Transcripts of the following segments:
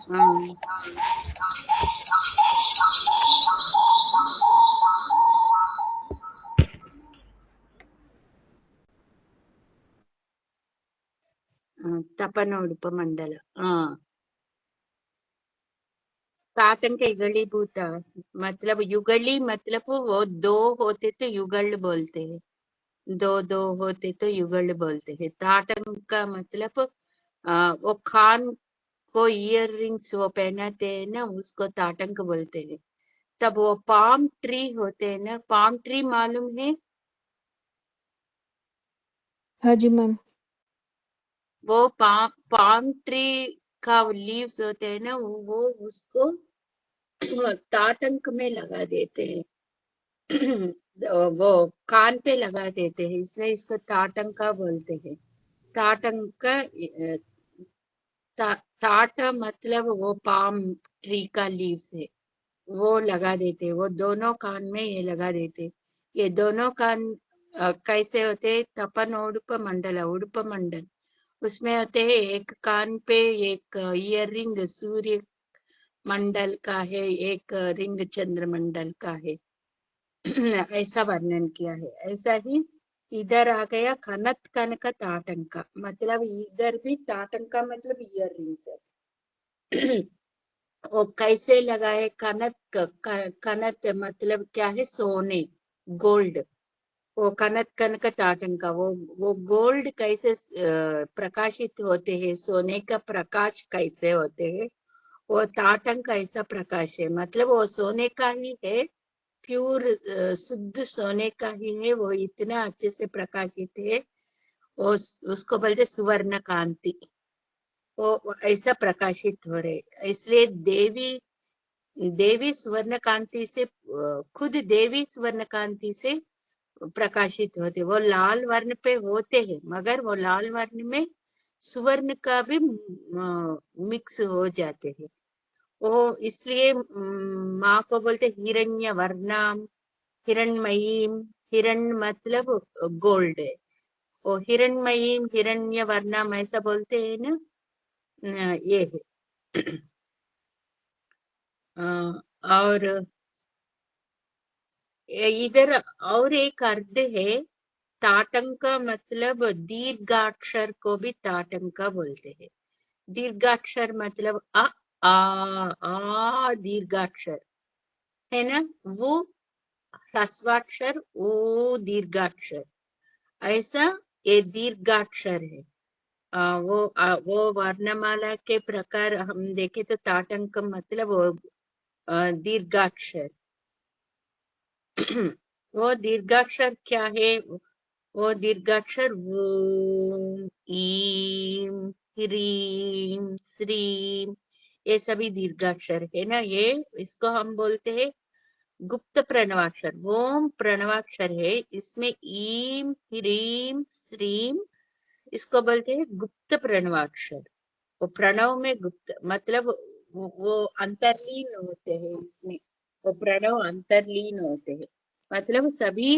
हाँ, तपनोडुपमंडल। हाँ, ताटंक युगलीभूत मतलब युगली मतलब वो दो होते तो युगल बोलते हैं। दो दो होते तो युगल बोलते हैं। ताटंक का मतलब वो खान को ईयर रिंग्स वो पहनाते हैं ना, उसको ताटंक बोलते हैं। तब वो पाम ट्री होते हैं ना, पाम ट्री मालूम है? हाँ जी मैम। वो पाम ट्री का लीव्स होते हैं ना, वो उसको ताटंक में लगा देते हैं। वो कान पे लगा देते हैं, इसलिए इसको ताटंका बोलते हैं। ताटंका टाटा मतलब वो पाम ट्री का लीव्स है, वो लगा देते, वो दोनों कान में ये लगा देते। ये दोनों कान कैसे होते? तपन उड़प मंडल, उड़प मंडल उसमें होते हैं। एक कान पे एक ईयर रिंग सूर्य मंडल का है, एक रिंग चंद्र मंडल का है। ऐसा वर्णन किया है। ऐसा ही इधर आ गया कनत कनक ताटंका, मतलब इधर भी ताटंका मतलब ईयर रिंग्स है। वो कैसे लगाए? कनत मतलब क्या है? सोने, गोल्ड। वो कनत कनक ताटंका, वो गोल्ड कैसे प्रकाशित होते हैं, सोने का प्रकाश कैसे होते हैं, वो ताटंक ऐसा प्रकाश है। मतलब वो सोने का ही है, प्योर शुद्ध सोने का ही है। वो इतना अच्छे से प्रकाशित है, वो उसको बोलते सुवर्ण कांति। वो ऐसा प्रकाशित हो रहे, इसलिए देवी देवी स्वर्ण कांति से खुद देवी स्वर्ण कांति से प्रकाशित होते। वो लाल वर्ण पे होते हैं, मगर वो लाल वर्ण में सुवर्ण का भी मिक्स हो जाते हैं। वो इसलिए माँ को बोलते हिरण्य वर्णाम, हिरणमयीम। हिरण मतलब गोल्ड है। वो हिरणमयीम हिरण्य वर्णाम ऐसा बोलते हैं ना। ये है। और इधर और एक अर्थ है, ताटंक मतलब दीर्घाक्षर को भी ताटंका बोलते हैं। दीर्घाक्षर मतलब आ दीर्घाक्षर है ना, वो ह्रस्वाक्षर, ओ दीर्घाक्षर, ऐसा ये दीर्घाक्षर है। वो वर्णमाला के प्रकार हम देखें तो ताटंक मतलब वो दीर्घाक्षर। वो दीर्घाक्षर क्या है? वो दीर्घाक्षर ओम, ईम, ह्रीम, श्रीम, ये सभी दीर्घाक्षर है ना। ये इसको हम बोलते हैं गुप्त प्रणवाक्षर। ओम प्रणवाक्षर है, इसमें ईम, ह्रीम, श्रीम, इसको बोलते हैं गुप्त प्रणवाक्षर। वो प्रणव में गुप्त मतलब वो अंतर्लीन होते हैं इसमें। वो प्रणव अंतर्लीन होते हैं, मतलब सभी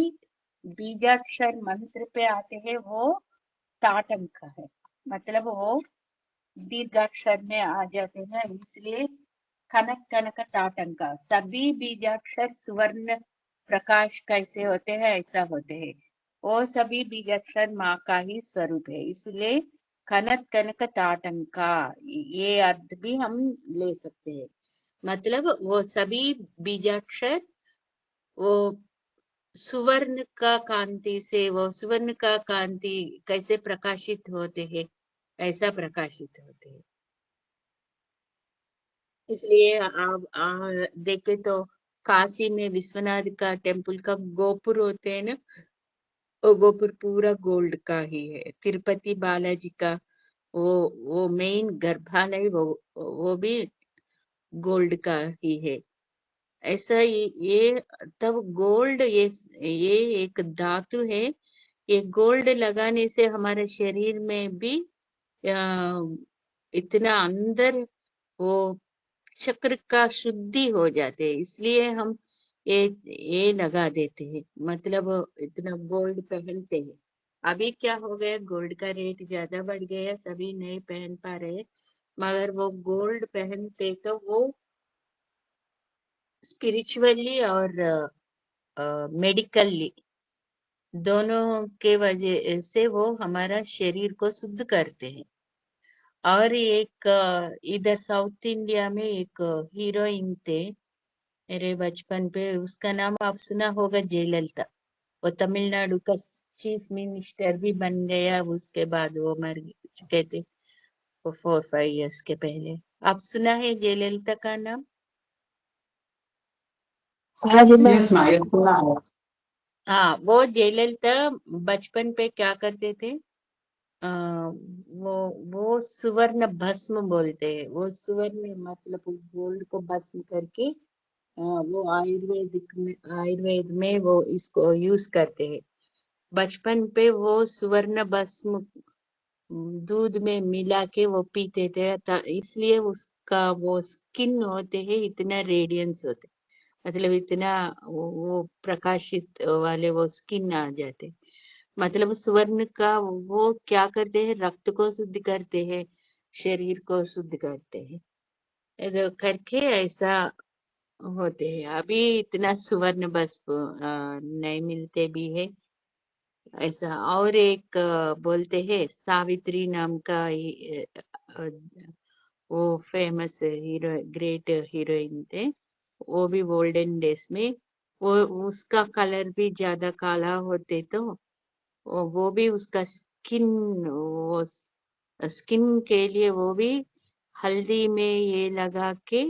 बीजाक्षर मंत्र पे आते हैं, वो ताटंक है। मतलब वो दीर्घाक्षर में आ जाते हैं, इसलिए कनक कनक ताटंका। सभी बीजाक्षर सुवर्ण प्रकाश कैसे होते हैं, ऐसा होते हैं। वो सभी बीजाक्षर माँ का ही स्वरूप है, इसलिए कनक कनक ताटंका, ये अर्थ भी हम ले सकते हैं। मतलब वो सभी बीजाक्षर वो सुवर्ण का कांति से, वो सुवर्ण का कांति कैसे प्रकाशित होते हैं, ऐसा प्रकाशित होते हैं। इसलिए आप देखे तो काशी में विश्वनाथ का टेम्पल का गोपुर होते हैं ना, वो गोपुर पूरा गोल्ड का ही है। तिरुपति बालाजी का वो मेन गर्भालय, वो भी गोल्ड का ही है। ऐसा ये तब गोल्ड, ये एक धातु है। ये गोल्ड लगाने से हमारे शरीर में भी इतना अंदर वो चक्र का शुद्धि हो जाते हैं, इसलिए हम ये लगा देते हैं। मतलब इतना गोल्ड पहनते हैं। अभी क्या हो गया, गोल्ड का रेट ज्यादा बढ़ गया, सभी नहीं पहन पा रहे, मगर वो गोल्ड पहनते तो वो स्पिरिचुअली और मेडिकली दोनों के वजह से वो हमारा शरीर को शुद्ध करते हैं। और एक इधर साउथ इंडिया में एक हीरोइन थे मेरे बचपन पे, उसका नाम आप सुना होगा, जयललिता। वो तमिलनाडु का चीफ मिनिस्टर भी बन गया, उसके बाद वो मर चुके थे वो 4-5 इयर्स के पहले। आप सुना है जयललिता का नाम? हाँ जी, मैं यस माया सुना है। हाँ, वो जयललिता बचपन पे क्या करते थे, आ, वो सुवर्ण भस्म बोलते हैं। वो सुवर्ण मतलब गोल्ड को भस्म करके वो आयुर्वेद में वो इसको यूज करते हैं। बचपन पे वो सुवर्ण भस्म दूध में मिला के वो पीते थे, इसलिए उसका वो स्किन होते हैं इतना रेडियंस होते, मतलब इतना वो प्रकाशित वाले वो स्किन आ जाते। मतलब स्वर्ण का वो क्या करते हैं, रक्त को शुद्ध करते हैं, शरीर को शुद्ध करते हैं, करके ऐसा होते हैं। अभी इतना सुवर्ण बस नहीं मिलते भी है ऐसा। और एक बोलते हैं सावित्री नाम का वो फेमस हीरो, ग्रेट हीरोइन थे, वो भी गोल्डन डेज में वो उसका कलर भी ज्यादा काला होते तो वो भी उसका स्किन, वो स्किन के लिए वो भी हल्दी में ये लगा के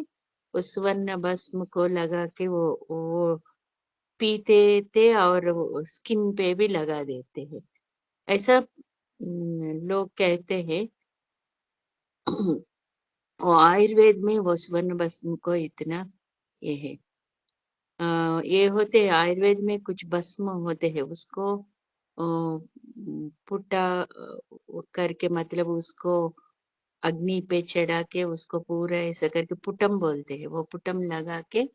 उस स्वर्ण भस्म को लगा के वो पीते थे और स्किन पे भी लगा देते हैं, ऐसा लोग कहते हैं। वो आयुर्वेद में वो स्वर्ण भस्म को इतना ये है। ये होते आयुर्वेद में कुछ भस्म होते हैं, उसको पुटा करके, मतलब उसको अग्नि पे चढ़ा के उसको पूरा ऐसा करके पुटम बोलते हैं। वो पुटम लगा के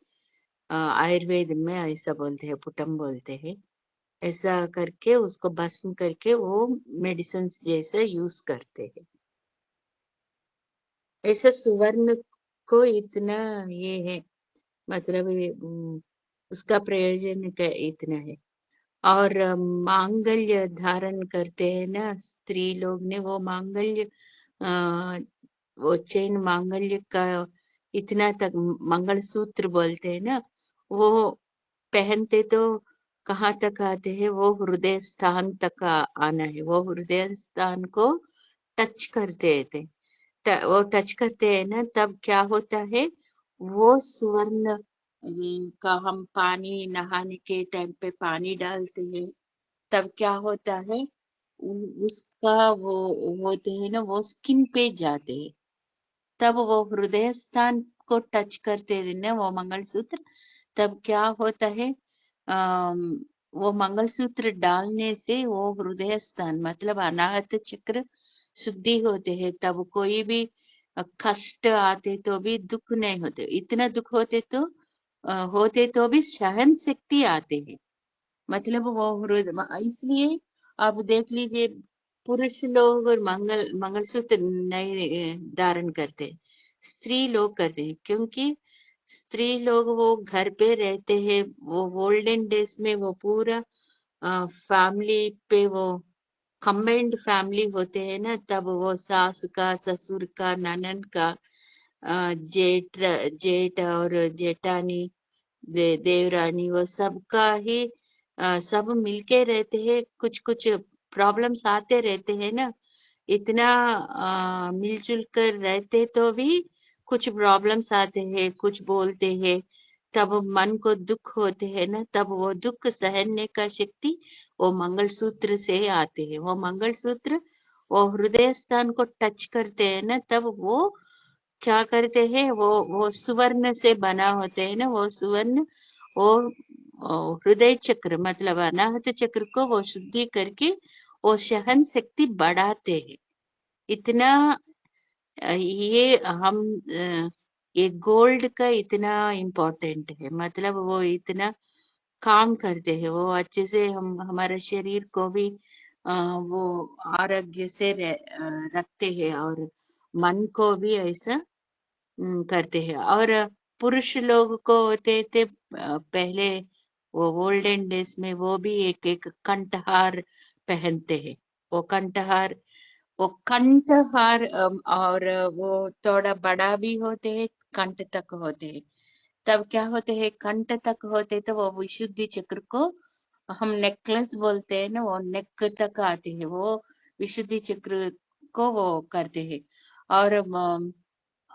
आयुर्वेद में ऐसा बोलते हैं, पुटम बोलते हैं। ऐसा करके उसको भस्म करके वो मेडिसिन जैसा यूज करते हैं। ऐसा सुवर्ण को इतना ये है, मतलब उसका प्रयोजन इतना है। और मांगल्य धारण करते हैं ना स्त्री लोग ने, वो मांगल्य वो चेन मांगल्य का इतना तक, मंगलसूत्र बोलते हैं ना, वो पहनते तो कहाँ तक आते हैं, वो हृदय स्थान तक आना है। वो हृदय स्थान को टच करते थे, वो टच करते हैं ना, तब क्या होता है, वो सुवर्ण का हम पानी नहाने के टाइम पे पानी डालते हैं, तब क्या होता है, उसका वो होते हैं ना, वो स्किन पे जाते हैं, तब वो हृदय स्थान को टच करते हैं ना वो मंगलसूत्र, तब क्या होता है, अम, वो मंगलसूत्र डालने से वो हृदय स्थान मतलब अनाहत चक्र शुद्धि होते हैं। तब कोई भी कष्ट आते तो भी दुख नहीं होते, इतना दुख होते तो भी सहन शक्ति आते हैं, मतलब वो इसलिए आप देख लीजिए, पुरुष लोग और मंगलसूत्र नहीं धारण करते, स्त्री लोग करते हैं, क्योंकि स्त्री लोग वो घर पे रहते हैं। वो गोल्डन डेज में वो पूरा फैमिली पे वो कंबाइंड फैमिली होते हैं ना, तब वो सास का, ससुर का, ननद का, जेठ जेठ और जेठानी, देवरानी, वो सबका ही सब मिलके रहते हैं। कुछ कुछ प्रॉब्लम्स आते रहते हैं ना, इतना मिलजुल कर रहते तो भी कुछ प्रॉब्लम्स आते हैं, कुछ बोलते हैं, तब मन को दुख होते हैं ना, तब वो दुख सहने का शक्ति वो मंगलसूत्र से आते हैं। वो मंगलसूत्र वो हृदय स्थान को टच करते हैं ना, तब वो क्या करते हैं, वो सुवर्ण से बना होते हैं ना, वो सुवर्ण वो हृदय चक्र मतलब अनाहत चक्र को वो शुद्धि करके वो सहन शक्ति बढ़ाते हैं। इतना ये हम ये गोल्ड का इतना इम्पोर्टेंट है, मतलब वो इतना काम करते हैं, वो अच्छे से हम हमारे शरीर को भी वो आरोग्य से रखते हैं, और मन को भी ऐसा करते हैं। और पुरुष लोग को होते थे पहले, वो ओल्डन डेज में वो भी एक एक कंठहार पहनते हैं। वो कंठहार वो कंठहार और वो थोड़ा बड़ा भी होते हैं, कंठ तक होते हैं। तब क्या होते हैं, कंठ तक होते तो वो विशुद्धि चक्र को हम नेकलेस बोलते हैं ना, वो नेक तक आते हैं, वो विशुद्धि चक्र को वो करते हैं। और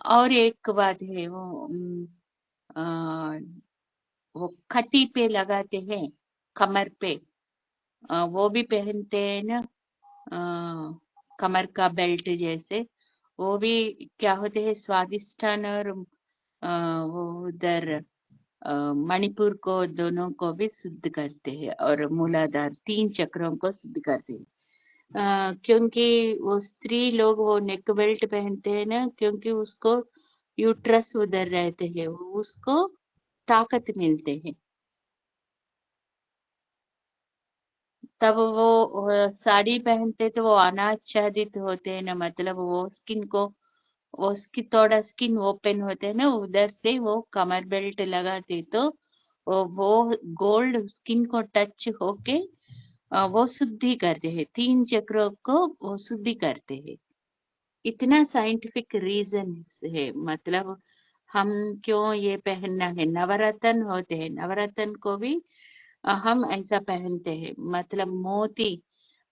और एक बात है, अ, वो खटी पे लगाते हैं, कमर पे, वो भी पहनते हैं ना, कमर का बेल्ट जैसे। वो भी क्या होते हैं, स्वादिष्ठान और वो उधर मणिपुर को दोनों को भी शुद्ध करते हैं, और मूलाधार 3 चक्रों को शुद्ध करते हैं। क्योंकि वो स्त्री लोग वो नेक बेल्ट पहनते हैं ना, क्योंकि उसको यूट्रस उधर रहते हैं, उसको ताकत मिलते हैं। तब वो साड़ी पहनते तो वो अनाच्छादित होते हैं ना, मतलब वो स्किन को, वो उसकी थोड़ा स्किन ओपन होते हैं ना, उधर से वो कमर बेल्ट लगाते तो वो गोल्ड स्किन को टच होके वो शुद्धि करते हैं, 3 चक्रों को वो शुद्धि करते हैं। इतना साइंटिफिक रीजन है, मतलब हम क्यों ये पहनना है। नवरत्न होते हैं, नवरत्न को भी हम ऐसा पहनते हैं, मतलब मोती,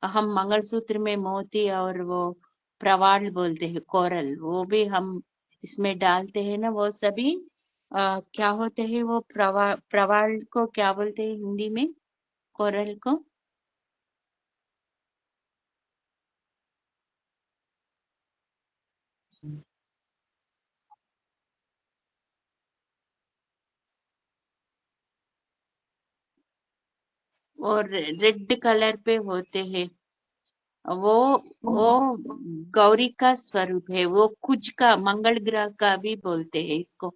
हम मंगलसूत्र में मोती और वो प्रवाल बोलते हैं, कोरल, वो भी हम इसमें डालते हैं ना, वो सभी क्या होते हैं, वो प्रवाल को क्या बोलते हैं हिंदी में, कोरल को? और रेड कलर पे होते हैं, वो वो गौरी का स्वरूप है, वो कुछ का मंगल ग्रह का भी बोलते हैं इसको।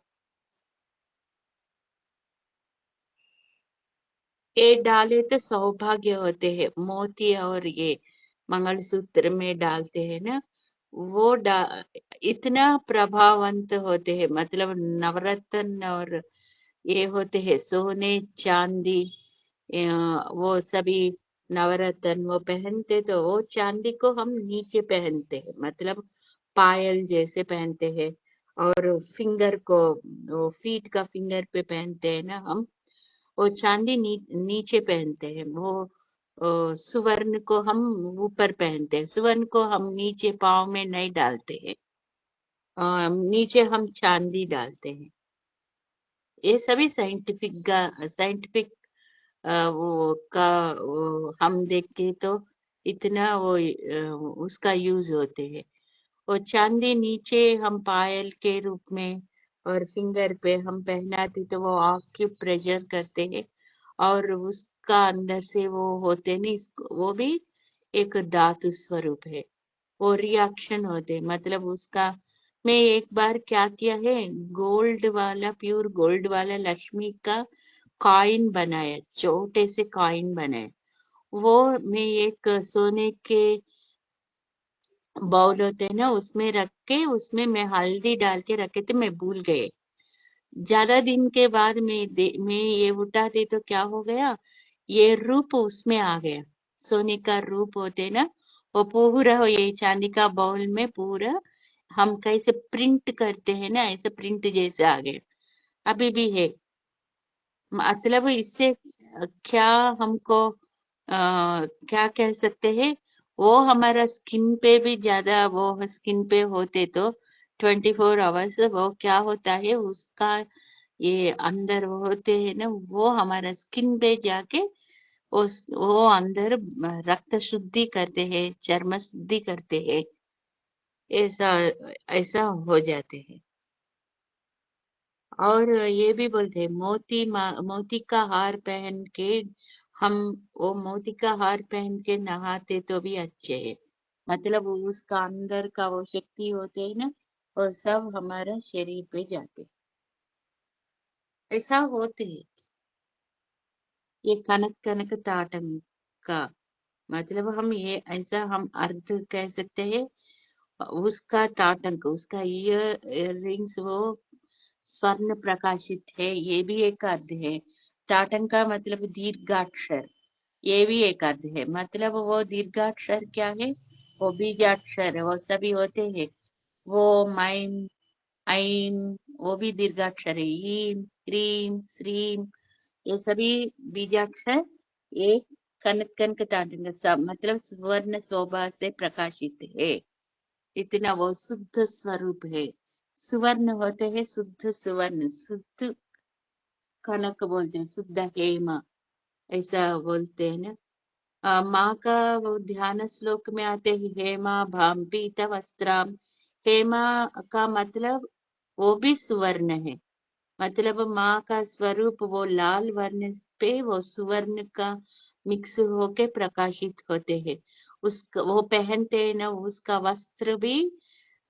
ये डाले तो सौभाग्य होते हैं, मोती और ये मंगलसूत्र में डालते हैं ना, वो इतना प्रभावंत होते हैं, मतलब नवरत्न और ये होते हैं सोने चांदी, वो सभी नवरत्न वो पहनते तो वो चांदी को हम नीचे पहनते हैं, मतलब पायल जैसे पहनते हैं। और फिंगर को, वो फीट का फिंगर पे पहनते हैं ना हम, वो चांदी नीचे पहनते हैं। वो सुवर्ण को हम ऊपर पहनते हैं, सुवर्ण को हम नीचे पाँव में नहीं डालते हैं, नीचे हम चांदी डालते हैं। ये सभी साइंटिफिक वो का वो हम देख के तो इतना वो उसका यूज होते हैं। वो चांदी नीचे हम पायल के रूप में और फिंगर पे हम पहनाते तो वो प्रेशर करते हैं, और उसका अंदर से वो होते नहीं, वो भी एक धातु स्वरूप है, वो रिएक्शन होते, मतलब उसका। मैं एक बार क्या किया है, गोल्ड वाला, प्योर गोल्ड वाला लक्ष्मी का कॉइन बनाया, छोटे से कॉइन बनाए। वो मैं एक सोने के बाउल होते हैं ना, उसमें रख के उसमें मैं हल्दी डाल के रखे थे, मैं भूल गए। ज्यादा दिन के बाद मैं ये उठाती तो क्या हो गया, ये रूप उसमें आ गया, सोने का रूप होते ना, वो पूरा हो, ये चांदी का बाउल में पूरा हम कैसे प्रिंट करते हैं ना, ऐसे प्रिंट जैसे आ गए, अभी भी है। मतलब इससे क्या हमको क्या कह सकते हैं, वो हमारा स्किन पे भी ज्यादा, वो स्किन पे होते तो 24 आवर्स वो क्या होता है उसका, ये अंदर वो होते हैं ना, वो हमारा स्किन पे जाके वो अंदर रक्त शुद्धि करते हैं, चर्म शुद्धि करते हैं, ऐसा ऐसा हो जाते हैं। और ये भी बोलते हैं मोती का हार पहन के हम, वो मोती का हार पहन के नहाते तो भी अच्छे है, मतलब उसका अंदर का वो शक्ति होते है ना, वो सब हमारा शरीर पे जाते, ऐसा होते है। ये कनक कनक ताटंग का मतलब हम ये ऐसा हम अर्थ कह सकते हैं। उसका ताटंक, उसका ईयर रिंग्स वो स्वर्ण प्रकाशित है, ये भी एक अर्थ है। ताटंक का मतलब दीर्घाक्षर, ये भी एक अर्थ है। मतलब वो दीर्घाक्षर क्या है? वो बीजाक्षर है, वो सभी होते हैं। वो माइम, ऐम, वो भी दीर्घाक्षर है। ईम, क्रीम, श्रीम, ये सभी बीजाक्षर एक कनक कनक ताटंक मतलब स्वर्ण शोभा से प्रकाशित है। इतना वो शुद्ध स्वरूप है। सुवर्ण होते हैं, शुद्ध सुवर्ण, शुद्ध कनक बोलते हैं, शुद्ध हेम, ऐसा बोलते हैं ना। माँ का वो ध्यान श्लोक में आते हैं, हेमा भाम पीत वस्त्राम। हेमा का मतलब वो भी सुवर्ण है। मतलब माँ का स्वरूप वो लाल वर्ण पे वो सुवर्ण का मिक्स होके प्रकाशित होते हैं। उस वो पहनते हैं ना, उसका वस्त्र भी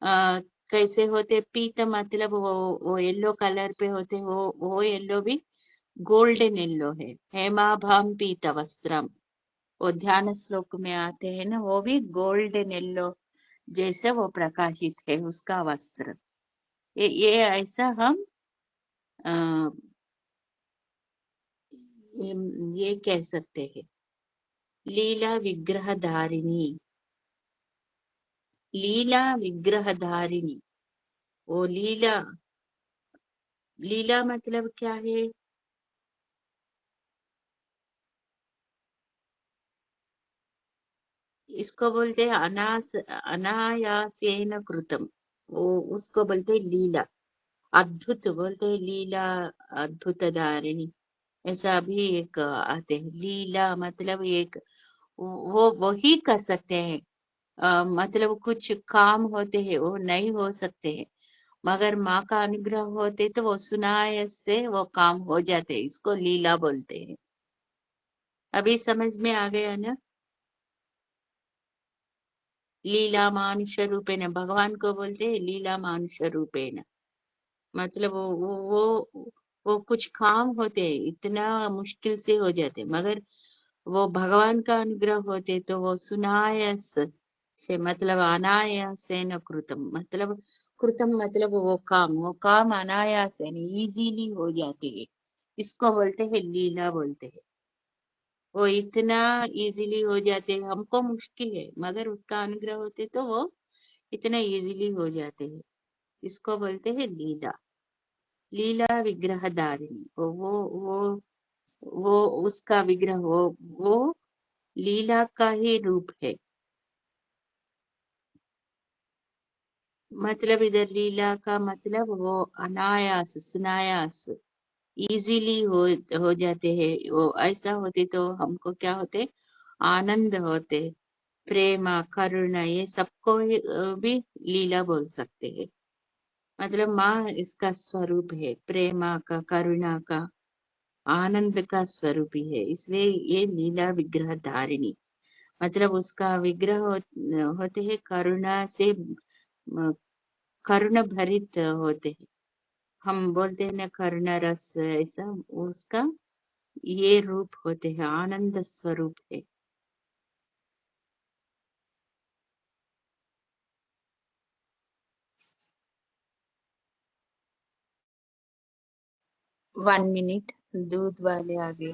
आ, कैसे होते? पीत मतलब वो येलो कलर पे होते, वो येलो भी गोल्डन येलो है। हेमाभाम पीत वस्त्रम, वो ध्यान श्लोक में आते हैं ना, वो भी गोल्डन येलो जैसे वो प्रकाशित है उसका वस्त्र। ये ऐसा हम आ, ये कह सकते हैं। लीला विग्रह धारिणी, लीला विग्रह धारिणी, वो लीला, लीला मतलब क्या है? इसको बोलते हैं अनायासेन कृतम, वो उसको बोलते हैं लीला। अद्भुत बोलते हैं लीला, अद्भुत धारिणी, ऐसा भी एक आते हैं। लीला मतलब एक वो ही कर सकते हैं। मतलब कुछ काम होते हैं वो नहीं हो सकते हैं, मगर माँ का अनुग्रह होते तो वो सुनाए से वो काम हो जाते हैं, इसको लीला बोलते हैं। अभी समझ में आ गया ना? लीला मानुष रूपेण, भगवान को बोलते हैं लीला मानुष रूपेण। मतलब वो कुछ काम होते हैं, इतना मुश्किल से हो जाते, मगर वो भगवान का अनुग्रह होते तो वो सुनायस से मतलब अनायासेन कृतम, मतलब कृतम मतलब वो काम अनायासेन इजीली हो जाती है, इसको बोलते हैं लीला बोलते हैं। वो इतना इजीली हो जाते हैं, हमको मुश्किल है मगर उसका अनुग्रह होते तो वो इतना इजीली हो जाते हैं, इसको बोलते हैं लीला। लीला विग्रह धारिणी, वो उसका विग्रह, वो लीला का ही रूप है। मतलब इधर लीला का मतलब वो अनायास, सुनायास, इजीली हो जाते हैं। वो ऐसा होते तो हमको क्या होते? आनंद होते, प्रेम करुणा, ये सबको भी लीला बोल सकते हैं। मतलब माँ इसका स्वरूप है, प्रेम का, करुणा का, आनंद का स्वरूप ही है, इसलिए ये लीला विग्रह धारिणी। मतलब उसका विग्रह होते हैं करुणा से, करुण भरित होते हैं। हम बोलते हैं ना करुणा रस, ऐसा उसका ये रूप होते हैं, आनंद स्वरूप है। 1 मिनट, दूध वाले आ गए।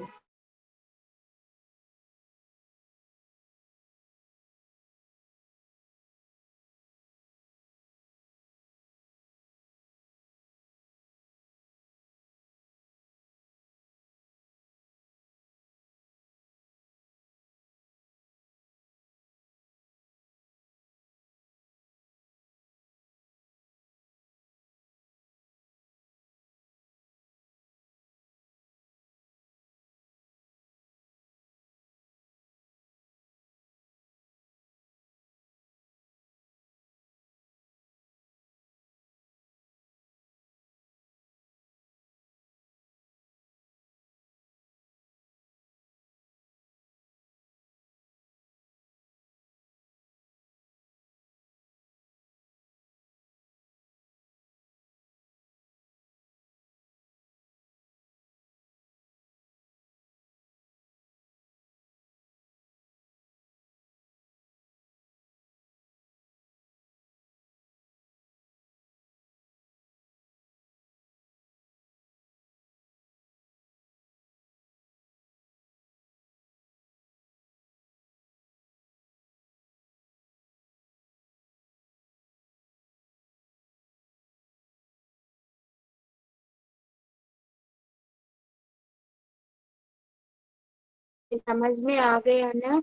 समझ में आ गया ना।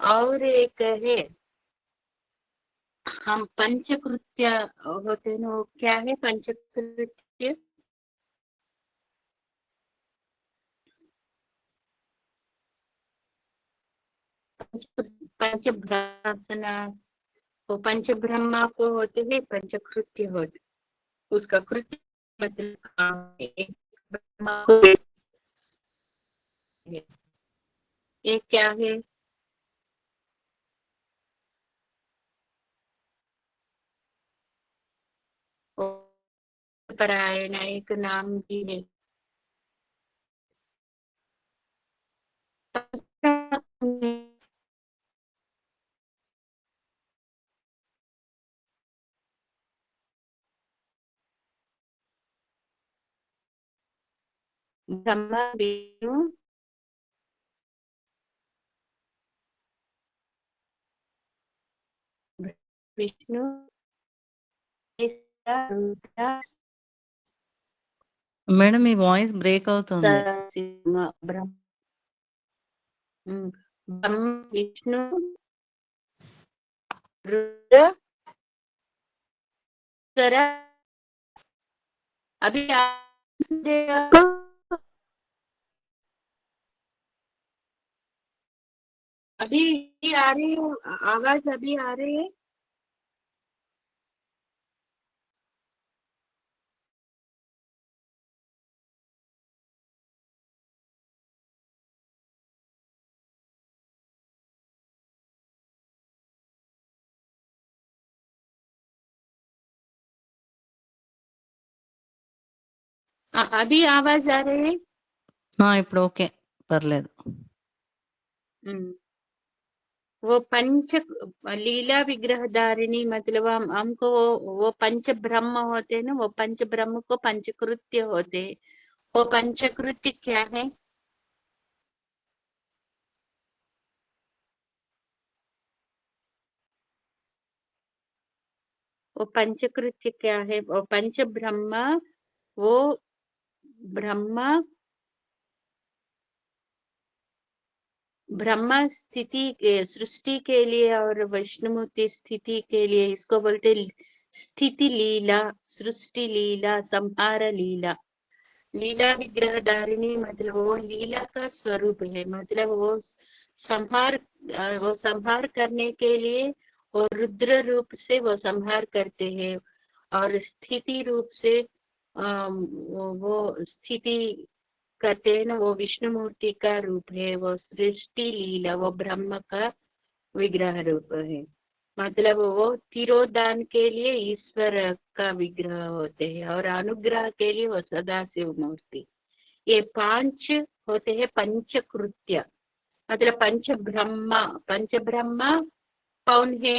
और एक है, हम पंचकृत्य होते हैं वो क्या है पंचकृत्य? पंच ब्रह्मासना, वो पंच ब्रह्मा को होते हैं पंचकृत्य होते, उसका कृत्य मतलब काम है। एक ब्रह्मा को है, एक क्या है? परायण एक नाम भी है। ब्रह्मा विष्णु, विष्णु रुद्र మేడం మీ వాయిస్ బ్రేక్ అవుతుంది. ब्रह्म ब्रह्म विष्णु रुद्र सरा। अभी अभी आ रही है आवाज, अभी आ रही है? अभी आवाज आ रही है? ఇప్పుడు ఓకే, పర్లేదు. वो पंच लीला विग्रहधारिणी मतलब हमको वो पंच ब्रह्म होते हैं ना, वो पंच ब्रह्म को पंचकृत्य होते हैं। वो पंचकृत्य क्या है? वो पंचकृत्य क्या है? वो पंच ब्रह्म, वो ब्रह्मा ब्रह्मा स्थिति के सृष्टि के लिए और विष्णुमूर्ति स्थिति के लिए, इसको बोलते स्थिति लीला, सृष्टि लीला, संहार लीला। लीला विग्रहधारिणी मतलब वो लीला का स्वरूप है, मतलब वो संहार करने के लिए वो रुद्र रूप से वो संहार करते हैं, और स्थिति रूप से वो स्थिति करते हैं ना, वो विष्णु मूर्ति का रूप है। वो सृष्टि लीला वो ब्रह्म का विग्रह रूप है, मतलब वो तिरोधान के लिए ईश्वर का विग्रह होते हैं, और अनुग्रह के लिए वो सदाशिव मूर्ति। ये पांच होते हैं पंचकृत्य, मतलब पंच ब्रह्मा। पंच ब्रह्मा कौन है?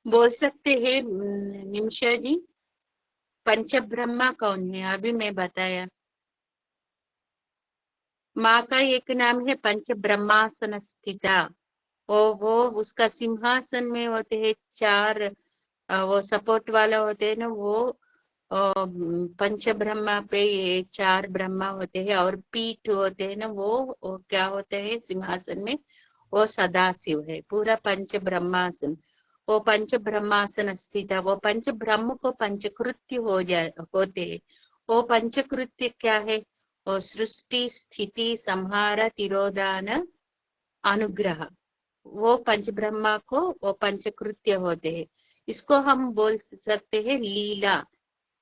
बोल सकते हैं निमिषा जी? पंच ब्रह्मा कौन है? अभी मैं बताया। माँ का एक नाम है पंच ब्रह्मासन स्थिता। वो उसका सिंहासन में होते हैं चार, वो सपोर्ट वाला होते हैं ना, वो पंच ब्रह्मा पे ये चार ब्रह्मा होते हैं, और पीठ होते हैं ना, वो क्या होते हैं सिंहासन में? वो सदाशिव है। पूरा पंच ब्रह्मासन, वो पंच ब्रह्मासन स्थित है। वो पंच ब्रह्म को पंचकृत्य होते हैं। वो पंचकृत्य क्या है? वो सृष्टि स्थिति संहार तिरोधान अनुग्रह, वो पंच ब्रह्मा को वो पंचकृत्य होते हैं। इसको हम बोल सकते हैं लीला।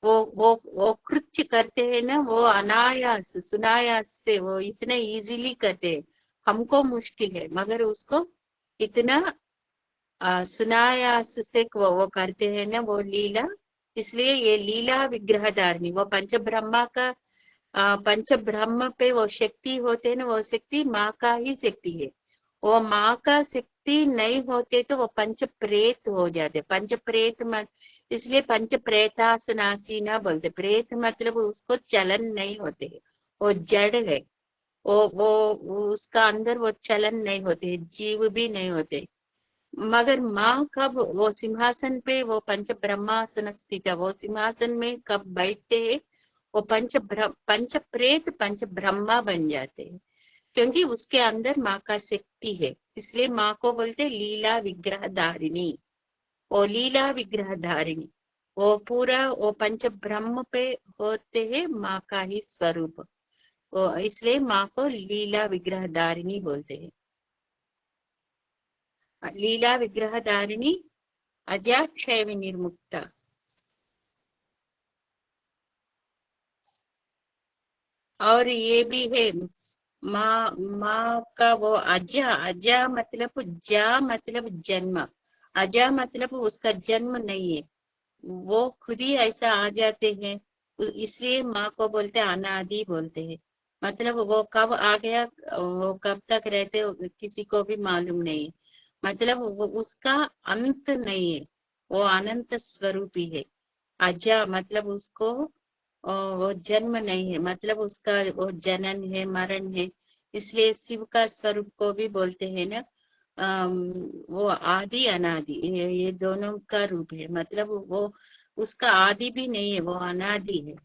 वो कृत्य करते हैं ना, वो अनायास सुनायास से वो इतने इजीली करते हैं। हमको मुश्किल है, मगर उसको इतना सुनायास से वो करते हैं ना, वो लीला। इसलिए ये लीला विग्रहधारिणी, वो पंच ब्रह्मा का पंच ब्रह्म पे वो शक्ति होते हैं ना, वो शक्ति माँ का ही शक्ति है। वो माँ का शक्ति नहीं होते तो वो पंच प्रेत हो जाते, पंच प्रेत मत, इसलिए पंच प्रेतासनासी ना बोलते। प्रेत मतलब उसको चलन नहीं होते, वो जड़ है। वो उसका अंदर वो चलन नहीं होते, जीव भी नहीं होते। मगर माँ कब वो सिंहासन पे वो पंच ब्रह्मासन स्थित है, वो सिंहासन में कब बैठते हैं? वो पंच प्रेत पंच ब्रह्मा बन जाते हैं, क्योंकि उसके अंदर माँ का शक्ति है। इसलिए माँ को बोलते लीला विग्रह धारिणी। वो लीला विग्रह धारिणी, वो पूरा वो पंच ब्रह्म पे होते हैं माँ का ही स्वरूप। वो इसलिए माँ को लीला विग्रह धारिणी बोलते हैं। लीला विग्रह धारिणी, अजा क्षय विनिर्मुक्ता। और ये भी है माँ, माँ का वो अजा, अजा मतलब जा मतलब जन्म, अजा मतलब उसका जन्म नहीं है, वो खुद ही ऐसा आ जाते हैं। इसलिए माँ को बोलते हैं अनादि बोलते हैं। मतलब वो कब आ गया, वो कब तक रहते किसी को भी मालूम नहीं। मतलब वो उसका अंत नहीं है, वो अनंत स्वरूपी है। अजा मतलब उसको वो जन्म नहीं है, मतलब उसका वो जनन है मरण है। इसलिए शिव का स्वरूप को भी बोलते हैं ना, वो आदि अनादि, ये दोनों का रूप है। मतलब वो उसका आदि भी नहीं है, वो अनादि है।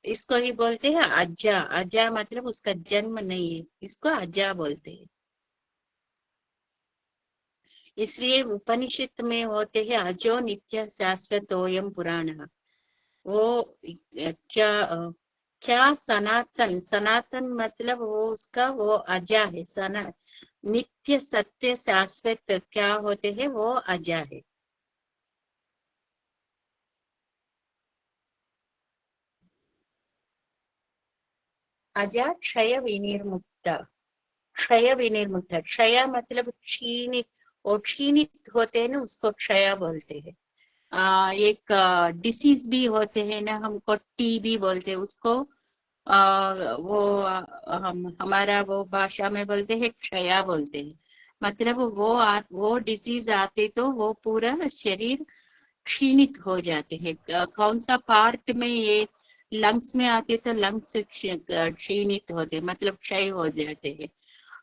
इसको ही बोलते हैं अजा। अजा मतलब उसका जन्म नहीं है, इसको अजा बोलते हैं। इसलिए उपनिषद में होते हैं अजो नित्य शाश्वतोयम पुराण। वो क्या क्या सनातन, सनातन मतलब वो उसका वो अजा है। नित्य सत्य शाश्वत क्या होते हैं, वो अजा है। अजा क्षय विनिर्मुक्ता। क्षय विनिर्मुक्त, क्षय मतलब क्षीणित, और क्षीणित होते हैं ना उसको क्षय बोलते हैं। एक डिसीज भी होते हैं ना, हमको टीबी बोलते हैं उसको। वो हम हमारा वो भाषा में बोलते हैं क्षया बोलते हैं। मतलब वो डिसीज आते तो वो पूरा शरीर क्षीणित हो जाते हैं। कौन सा पार्ट में ये, लंग्स में आते तो लंग्स क्षीणित होते, मतलब क्षय हो जाते हैं।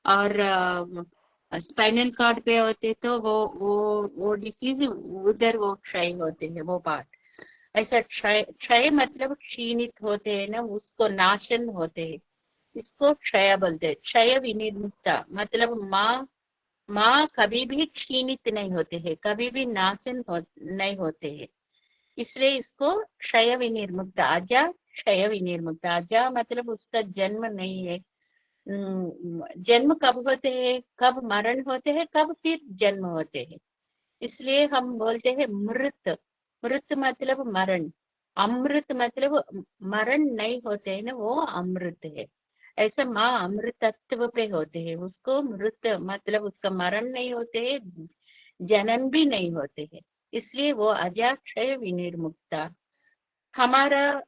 और स्पाइनल कॉर्ड पे होते तो वो डिसीज उधर वो क्षय होते हैं, वो पार्ट। ऐसा क्षय, क्षय मतलब क्षीणित होते हैं ना, उसको नाशन होते हैं, इसको क्षय बोलते हैं। क्षय विनिर्मुक्ता मतलब माँ कभी भी क्षीणित नहीं होते हैं, कभी भी नहीं होते हैं। इसलिए इसको क्षय विनिर्मुक्त, आजा क्षय विनिर्मुक्त। आजा मतलब उसका जन्म नहीं है। जन्म कब होते हैं, कब मरण होते हैं, कब फिर जन्म होते हैं। इसलिए हम बोलते हैं मृत। मृत मतलब मरण। अमृत मतलब मरण नहीं होते हैं ना, वो अमृत है। ऐसा माँ अमृतत्व पे होते हैं, उसको मृत मतलब उसका मरण नहीं होते है, जनन भी नहीं होते हैं। इसलिए वो अजाक्षय विनिर्मुक्ता। हमारा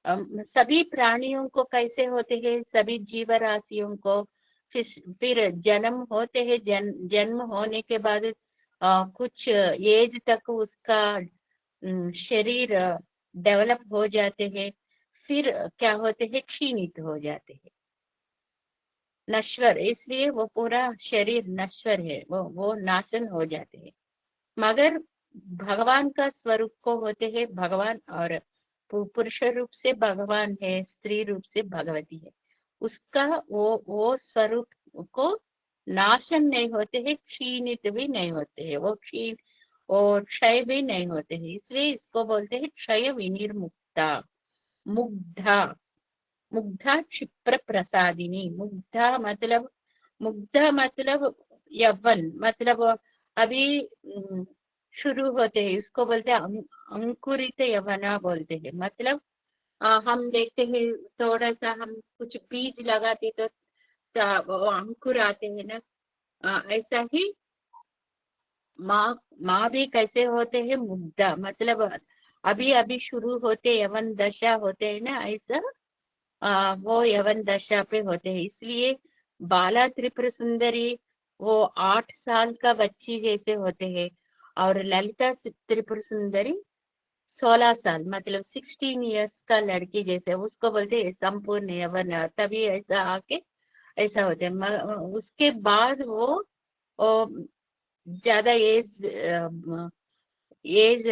सभी प्राणियों को कैसे होते हैं, सभी जीव राशियों को फिर जन्म होते हैं। जन्म होने के बाद कुछ एज तक उसका शरीर डेवलप हो जाते हैं। फिर क्या होते हैं, क्षीणित हो जाते हैं, नश्वर। इसलिए वो पूरा शरीर नश्वर है, वो नाशन हो जाते हैं। मगर भगवान का स्वरूप को होते हैं भगवान, और पुरुष रूप से भगवान है, स्त्री रूप से भगवती है। उसका वो स्वरूप को नाशन नहीं होते हैं, क्षीणित भी नहीं होते हैं, वो क्षीण और क्षय भी नहीं होते हैं। इसलिए इसको बोलते हैं क्षय विनिर्मुक्ता। मुग्धा, मुग्धा क्षिप्र प्रसादिनी। मुग्धा मतलब यवन, मतलब अभी शुरू होते हैं, इसको बोलते हैं अंकुरित यवना बोलते हैं। मतलब हम देखते हैं थोड़ा सा हम कुछ बीज लगाते तो वो अंकुर आते हैं ना, ऐसा ही माँ, माँ भी कैसे होते हैं, मुग्धा मतलब अभी अभी शुरू होते, यवन दशा होते हैं ना, ऐसा वो यवन दशा पे होते हैं। इसलिए बाला त्रिपुर सुंदरी वो 8 साल का बच्ची जैसे होते हैं, और ललिता त्रिपुर सुंदरी 16 साल मतलब 16 इयर्स का लड़की जैसे, उसको बोलते हैं संपूर्ण यवन। तभी ऐसा आके ऐसा होता है। उसके बाद वो ज्यादा एज एज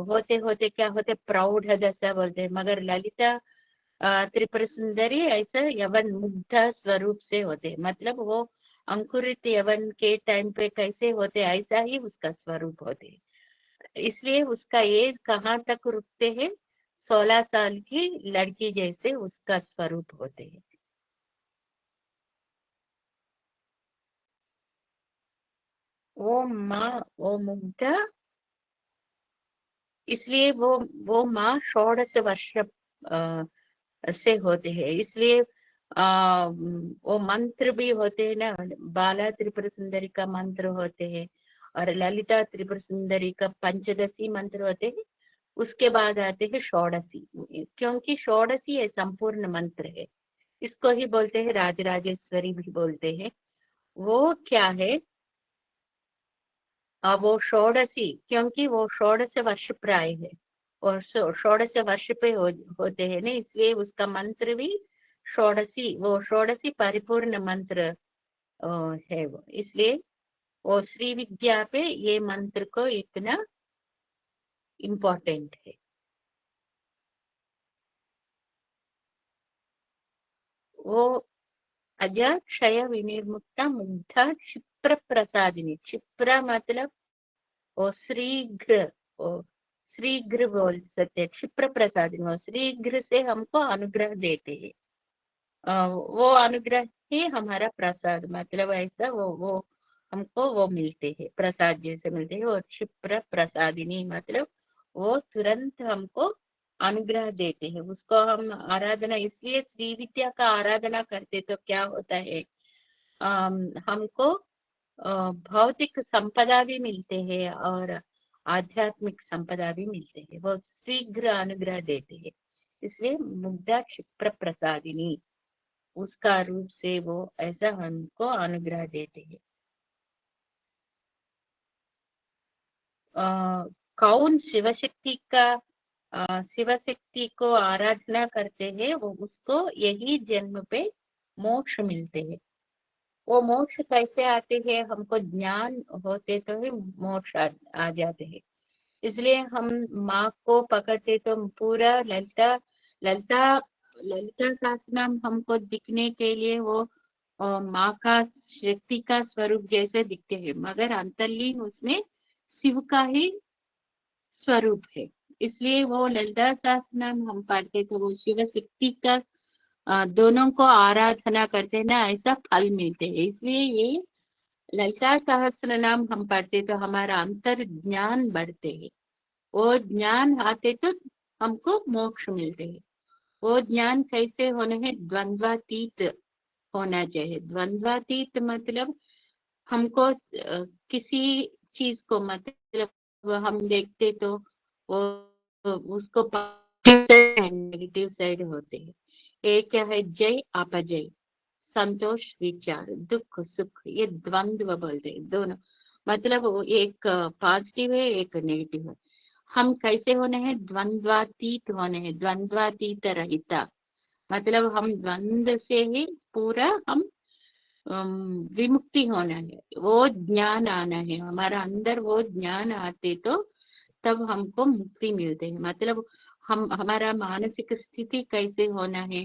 होते होते क्या होते, प्रौढ़ दशा बोलते हैं, मगर ललिता त्रिपुर सुंदरी ऐसा यवन मुग्ध स्वरूप से होते, मतलब वो अंकुरित यवन के टाइम पे कैसे होते ऐसा ही उसका स्वरूप होते। इसलिए उसका एज कहाँ तक रुकते हैं, 16 साल की लड़की जैसे उसका स्वरूप होते हैं। वो माँ वो मुग्ध, इसलिए वो माँ 16 वर्ष से होते हैं, इसलिए वो मंत्र भी होते हैं ना, बाला त्रिपुर सुंदरी का मंत्र होते हैं और ललिता त्रिपुर सुंदरी का पंचदशी मंत्र होते हैं। उसके बाद आते हैं षोडशी, क्योंकि षोडशी है संपूर्ण मंत्र है, इसको ही बोलते हैं राजराजेश्वरी भी बोलते हैं। वो क्या है, वो षोडशी, क्योंकि वो 16 वर्ष प्राय है और 16 वर्ष पे होते हैं ना, इसलिए उसका मंत्र भी षोडशी, वो षोडशी परिपूर्ण मंत्र है वो, इसलिए वो श्री विद्या पे ये मंत्र को इतना इम्पोर्टेंट है। वो अज क्षय विनिर्मुक्ता मुग्धा क्षिप्र प्रसादिनी, क्षिप्र मतलब वो शीघ्र, वो शीघ्र बोल सकते हैं, क्षिप्र प्रसादिनी, वो शीघ्र से हमको अनुग्रह देते हैं। वो अनुग्रह ही हमारा प्रसाद, मतलब ऐसा वो हमको वो मिलते हैं, प्रसाद जैसे मिलते हैं। और क्षिप्र प्रसादिनी मतलब वो तुरंत हमको अनुग्रह देते हैं, उसको हम आराधना, इसलिए श्री विद्या का आराधना करते तो क्या होता है, हमको भौतिक संपदा भी मिलते हैं और आध्यात्मिक संपदा भी मिलते हैं, वो शीघ्र अनुग्रह देते हैं, इसलिए मुग्धा क्षिप्र प्रसादिनी उसका रूप से वो ऐसा हमको अनुग्रह देते हैं। कौन शिवशक्ति का शिवशक्ति को आराधना करते हैं वो उसको यही जन्म पे मोक्ष मिलते हैं। वो मोक्ष कैसे आते हैं, हमको ज्ञान होते तो ही मोक्ष आ जाते हैं। इसलिए हम माँ को पकड़ते तो पूरा ललिता ललिता ललिता सहस्रनाम हमको दिखने के लिए वो माँ का शक्ति का स्वरूप जैसे दिखते हैं, मगर अंतर्लीन उसमें शिव का ही स्वरूप है, इसलिए वो ललिता सहस्रनाम हम पढ़ते तो वो शिव शक्ति का दोनों को आराधना करते ना ऐसा फल मिलते हैं। इसलिए ये ललिता सहस्त्र नाम हम पढ़ते तो हमारा अंतर ज्ञान बढ़ते है, वो ज्ञान आते तो हमको मोक्ष मिलते हैं। वो ज्ञान कैसे होने हैं, द्वंद्वातीत होना चाहिए। द्वंद्वातीत मतलब हमको किसी चीज को, मतलब हम देखते तो वो उसको नेगेटिव साइड होते हैं। एक क्या है, जय अपजय, संतोष विचार, दुख सुख, ये द्वंद्व बोलते हैं दोनों, मतलब वो एक पॉजिटिव है एक नेगेटिव है। हम कैसे होने हैं, द्वंद्वातीत होने हैं, द्वंद्वातीत रहिता, मतलब हम द्वंद्व से ही पूरा हम विमुक्ति होना है, वो ज्ञान आना है हमारा अंदर, वो ज्ञान आते तो तब हमको मुक्ति मिलते है। मतलब हम हमारा मानसिक स्थिति कैसे होना है,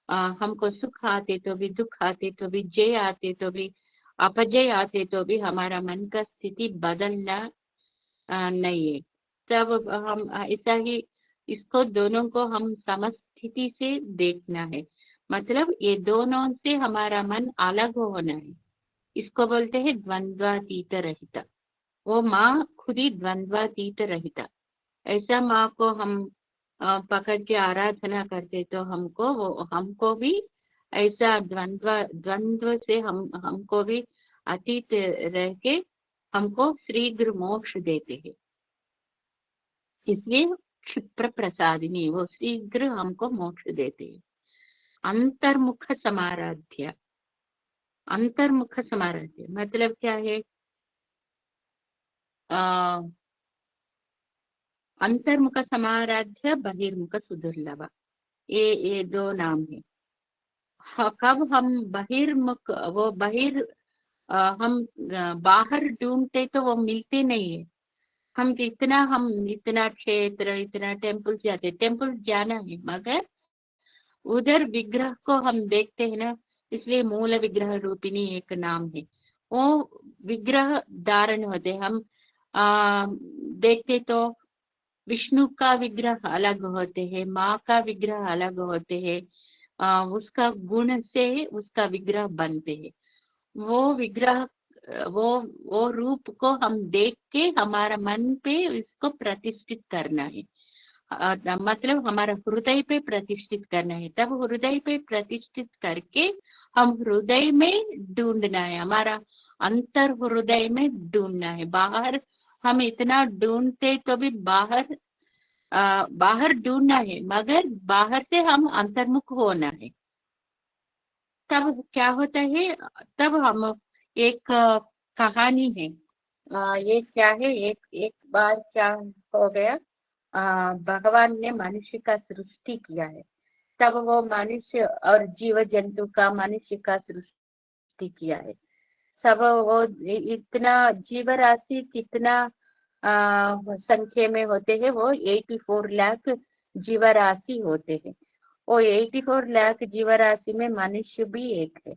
हमको सुख आते तो भी, दुख आते तो भी, जय आते तो भी, अपजय आते तो भी हमारा मन का स्थिति बदलना नहीं है। तब हम ऐसा ही इसको दोनों को हम समस्थिति से देखना है, मतलब ये दोनों से हमारा मन अलग होना है, इसको बोलते हैं द्वंद्वातीत रहिता। वो माँ खुद ही द्वंद्वातीत रहिता, ऐसा माँ को हम पकड़ के आराधना करते तो हमको भी ऐसा द्वंद्व से हमको भी अतीत रह के हमको शीघ्र मोक्ष देते हैं। इसलिए क्षिप्र प्रसादिनी, वो शीघ्र हमको मोक्ष देते हैं। अंतर्मुख समाराध्य, अंतर्मुख समाराध्य मतलब क्या है, अंतर्मुख समाराध्य, बहिर्मुख सुदुर्लभ, ये दो नाम है। कब हम बहिर्मुख, वो हम बाहर ढूंढते तो वो मिलते नहीं है, हम इतना क्षेत्र, इतना टेम्पल जाते, टेम्पल जाना है, मगर उधर विग्रह को हम देखते हैं ना, इसलिए मूल विग्रह रूपिणी एक नाम है। वो विग्रह धारण होते, हम देखते तो विष्णु का विग्रह अलग होते हैं, माँ का विग्रह अलग होते हैं, उसका गुण से उसका विग्रह बनते हैं। वो विग्रह, वो वो रूप को हम देख के हमारा मन पे इसको प्रतिष्ठित करना है। मतलब हमारा हृदय पे प्रतिष्ठित करना है। तब हृदय पे प्रतिष्ठित करके हम हृदय में ढूंढना है, हमारा अंतर हृदय में ढूंढना है। बाहर हम इतना ढूंढते तो भी बाहर ढूंढना है, मगर बाहर से हम अंतर्मुख होना है। तब क्या होता है, तब हम एक कहानी है, ये क्या है, एक एक बार क्या हो गया, भगवान ने मनुष्य का सृष्टि किया है। तब वो मनुष्य और जीव जंतु का मनुष्य का सृष्टि किया है। सब वो इतना जीव राशि कितना संख्या में होते हैं, वो 84 लाख जीव राशि होते हैं। वो 84 लाख जीव राशि में मनुष्य भी एक है।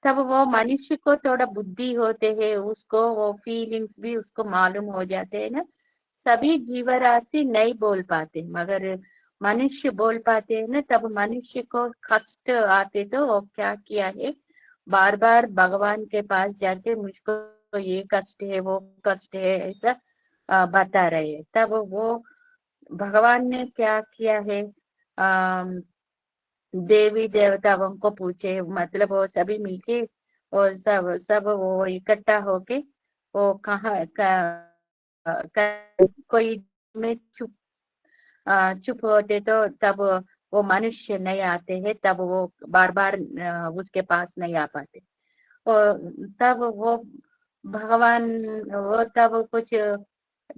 तब वो मनुष्य को थोड़ा बुद्धि होते हैं, उसको वो फीलिंग्स भी उसको मालूम हो जाते हैं ना। सभी जीव राशि नहीं बोल पाते, मगर मनुष्य बोल पाते हैं ना। तब मनुष्य को कष्ट आते तो वो क्या किया है, बार बार भगवान के पास जाके मुझको ये कष्ट है, वो कष्ट है, ऐसा बता रहे हैं। तब वो भगवान ने क्या किया है, देवी देवताओं को पूछे, मतलब वो सभी मिलके और सब सब वो इकट्ठा होके वो कोई में चुप होते तो तब वो मनुष्य नहीं आते हैं, तब वो बार बार उसके पास नहीं आ पाते। और तब वो भगवान, वो तब कुछ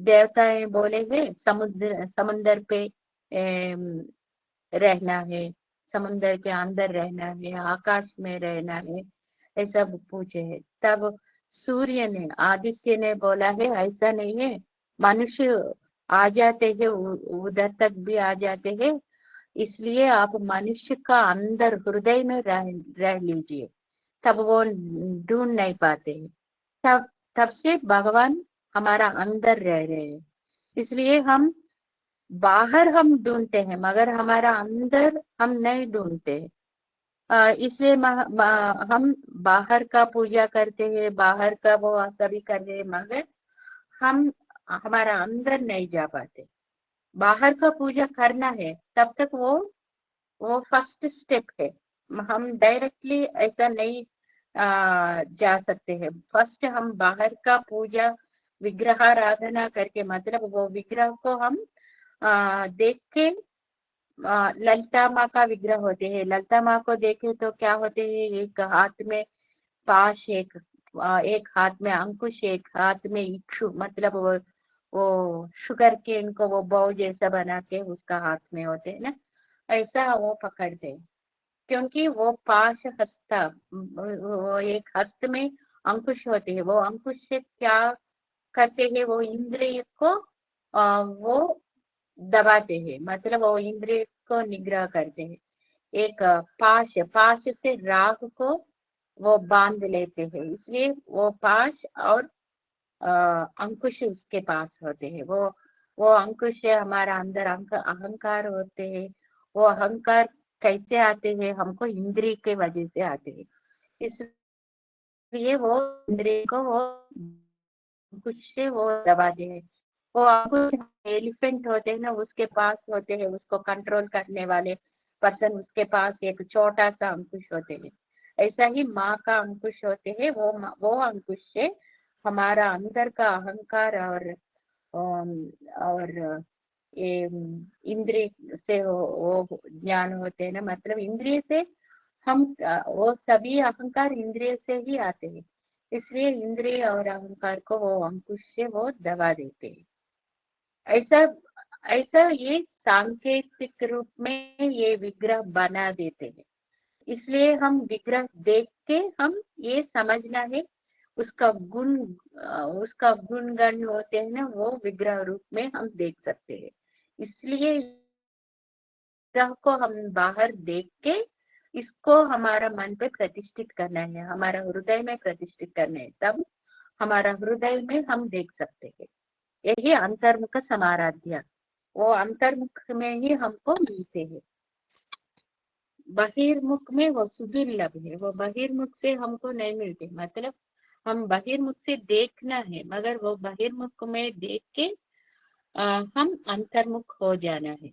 देवताएं बोले हैं, समुद्र पे रहना है, समुद्र के अंदर रहना है, आकाश में रहना है, ऐसा पूछे है। तब सूर्य ने, आदित्य ने बोला है ऐसा नहीं है, मनुष्य आ जाते हैं, उधर तक भी आ जाते हैं, इसलिए आप मनुष्य का अंदर हृदय में रह लीजिए। तब वो ढूंढ नहीं पाते हैं। तब तब से भगवान हमारा अंदर रह रहे हैं, इसलिए हम बाहर हम ढूंढते हैं, मगर हमारा अंदर हम नहीं ढूंढते। इसलिए हम बाहर का पूजा करते हैं, बाहर का वो सभी कर रहे हैं, मगर हम हमारा अंदर नहीं जा पाते। बाहर का पूजा करना है, तब तक वो फर्स्ट स्टेप है। हम डायरेक्टली ऐसा नहीं जा सकते हैं। फर्स्ट हम बाहर का पूजा, विग्रह आराधना करके, मतलब वो विग्रह को हम देख के, ललिता माँ का विग्रह होते हैं, ललिता माँ को देखे तो क्या होते हैं, एक हाथ में पाश, एक हाथ में अंकुश, एक हाथ में इक्षु, मतलब वो शुगर केन को वो बॉल जैसा बना के उसका हाथ में होते हैं ना, ऐसा वो पकड़ते हैं। क्योंकि वो पाश हस्ता, वो एक हस्त में अंकुश होते हैं, वो अंकुश से क्या करते हैं, वो इंद्रिय को वो दबाते हैं, मतलब वो इंद्रिय को निग्रह करते हैं। एक पाश से राग को वो बांध लेते हैं, इसलिए वो पाश और अंकुश उसके पास होते हैं। वो अंकुश से हमारा अंदर अहंकार होते हैं। वो अहंकार कैसे आते हैं, हमको इंद्रिय के वजह से आते हैं, इसलिए वो इंद्रिय को वो अंकुश से वो दबाते हैं। वो अंकुश एलिफेंट होते हैं ना, उसके पास होते हैं, उसको कंट्रोल करने वाले पर्सन, उसके पास एक छोटा सा अंकुश होते हैं। ऐसा ही माँ का अंकुश होते हैं, वो अंकुश से हमारा अंदर का अहंकार और ये इंद्रिय से वो ज्ञान होते हैं ना, मतलब इंद्रिय से हम वो सभी अहंकार इंद्रिय से ही आते हैं, इसलिए इंद्रिय और अहंकार को वो अंकुश से वो दबा देते हैं। ऐसा ऐसा ये सांकेतिक रूप में ये विग्रह बना देते हैं। इसलिए हम विग्रह देख के हम ये समझना है, उसका गुण उसका गुणगण होते हैं ना, वो विग्रह रूप में हम देख सकते हैं। इसलिए विग्रह को हम बाहर देख के इसको हमारा मन पे प्रतिष्ठित करना है, हमारा हृदय में प्रतिष्ठित करना है, तब हमारा हृदय में हम देख सकते हैं। यही अंतर्मुख समाराध्य, वो अंतर्मुख में ही हमको मिलते हैं। बहिर्मुख में वो सुदुर्लभ है, वो बहिर्मुख से हमको नहीं मिलते। मतलब हम बहिर्मुख से देखना है, मगर वो बहिर्मुख में देख के हम अंतर्मुख हो जाना है।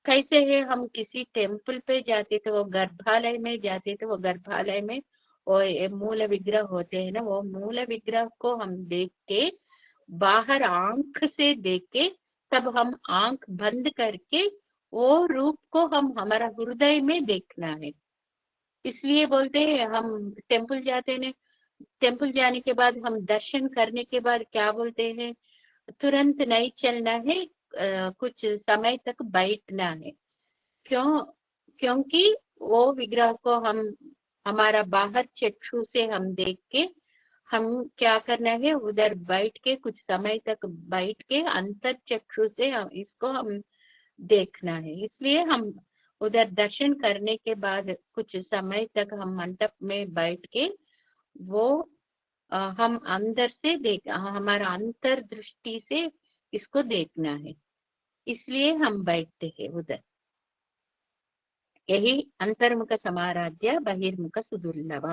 कैसे है, हम किसी टेम्पल पे जाते तो वो गर्भालय में जाते तो वो गर्भालय में वो मूल विग्रह होते हैं ना, वो मूल विग्रह को हम देख के बाहर आंख से देख के, तब हम आंख बंद करके वो रूप को हम हमारा हृदय में देखना है। इसलिए बोलते हैं हम टेम्पल जाते हैं, टेम्पल जाने के बाद हम दर्शन करने के बाद क्या बोलते हैं, तुरंत नहीं चलना है, कुछ समय तक बैठना है। क्यों? क्योंकि वो विग्रह को हम हमारा बाहर चक्षु से हम देख के हम क्या करना है, उधर बैठ के कुछ समय तक बैठ के अंतर चक्षु से हम इसको हम देखना है। इसलिए हम उधर दर्शन करने के बाद कुछ समय तक हम मंडप में बैठ के वो हम अंदर से हमारा अंतर दृष्टि से इसको देखना है, इसलिए हम बैठते हैं उधर। यही अंतर्मुख समाराध्य बहिर्मुख सुदुर्लभ।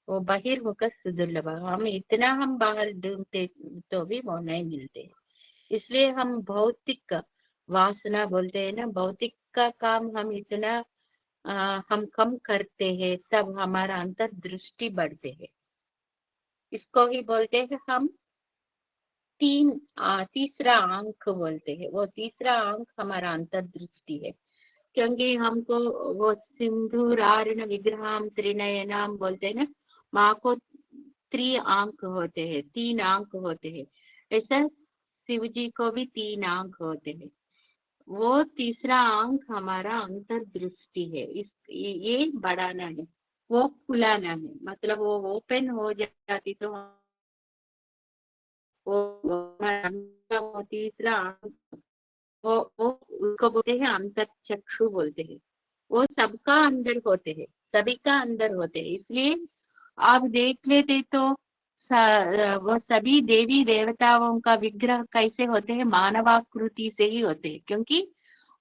वो बहिर्मुख सुदुर्लभ, हम इतना हम बाहर ढूंढते तो भी वो नहीं मिलते। इसलिए हम भौतिक वासना बोलते हैं ना, भौतिक का काम हम इतना हम कम करते हैं, तब हमारा अंतर दृष्टि बढ़ते है। इसको ही बोलते हैं हम तीसरा आंख बोलते हैं। वो तीसरा आंख हमारा अंतर दृष्टि है, क्योंकि हमको वो सिंधुरारण विग्रहम त्रिनयनाम बोलते हैं ना, माँ को आंख होते हैं, 3 आंख होते हैं। ऐसा शिव जी को भी 3 आंख होते हैं। वो तीसरा आंख हमारा अंतर दृष्टि है। ये बढ़ाना है, वो खुलाना है। मतलब वो ओपन हो जाती तो वो तीसरा आंख, वो उसको बोलते हैं अंतर चक्षु बोलते हैं। वो सबका अंदर होते हैं, सभी का अंदर होते हैं। इसलिए आप देख लेते तो वो सभी देवी देवताओं का विग्रह कैसे होते हैं, मानवाकृति से ही होते हैं। क्योंकि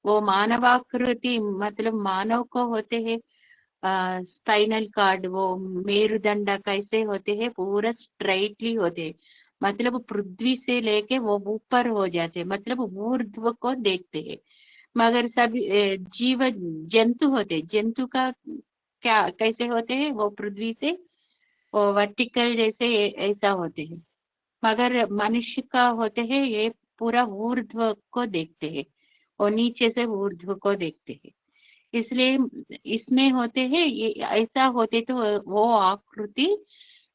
वो मानवाकृति मतलब मानव को होते हैं स्पाइनल कार्ड, वो मेरुदंड कैसे होते हैं, पूरा स्ट्राइटली होते हैं। मतलब पृथ्वी से लेके वो ऊपर हो जाते हैं, मतलब ऊर्ध्व को देखते हैं। मगर सभी जीव जंतु होते, जंतु का क्या कैसे होते हैं, वो पृथ्वी से वो वर्टिकल जैसे ऐसा होते हैं। मगर मनुष्य का होते हैं ये पूरा ऊर्ध्व को देखते हैं, और नीचे से ऊर्ध्व को देखते हैं। इसलिए इसमें होते हैं ये ऐसा होते तो वो आकृति,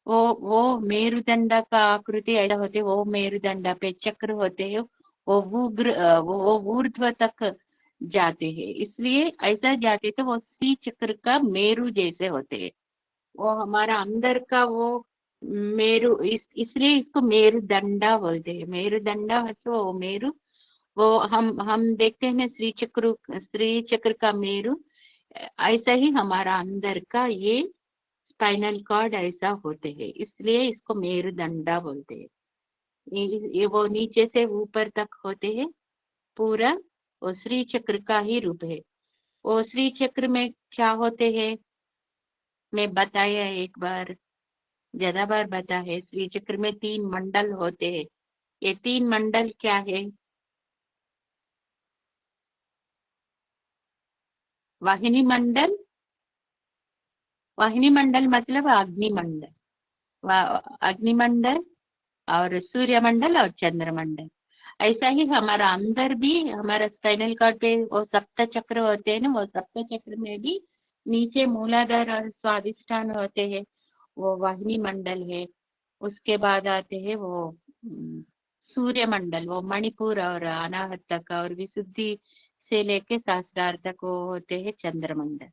वो मेरुदंड का आकृति ऐसा होते, वो मेरुदंड पे चक्र होते हैं, वो ऊर्ध्व तक जाते हैं। इसलिए ऐसा जाते तो वो सी चक्र का मेरु जैसे होते हैं। वो हमारा अंदर का वो मेरु, इसलिए इसको मेरुदंडा बोलते हैं। मेरुदंडा तो वो मेरु, वो हम देखते हैं ना श्री चक्र का मेरु, ऐसा ही हमारा अंदर का ये स्पाइनल कॉर्ड ऐसा होते हैं। इसलिए इसको मेरुदंडा बोलते हैं। ये वो नीचे से ऊपर तक होते हैं पूरा, वो श्री चक्र का ही रूप है। वो श्री चक्र में क्या होते हैं, मैं बताया एक बार, ज्यादा बार बता है। श्री चक्र में 3 मंडल होते हैं। ये 3 मंडल क्या है, वाहिनी मंडल, वाहिनी मंडल मतलब अग्निमंडल, अग्निमंडल और सूर्यमंडल और चंद्रमंडल। ऐसा ही हमारा अंदर भी, हमारा स्पाइनल कॉर्ड पे वो सप्त चक्र होते हैं ना, वो सप्त चक्र में भी नीचे मूलाधार और स्वादिष्ठान होते हैं, वो वाहिनी मंडल है। उसके बाद आते हैं वो सूर्य मंडल, वो मणिपुर और अनाहत तक और विशुद्धि से लेके सहस्रार तक वो होते हैं चंद्रमंडल।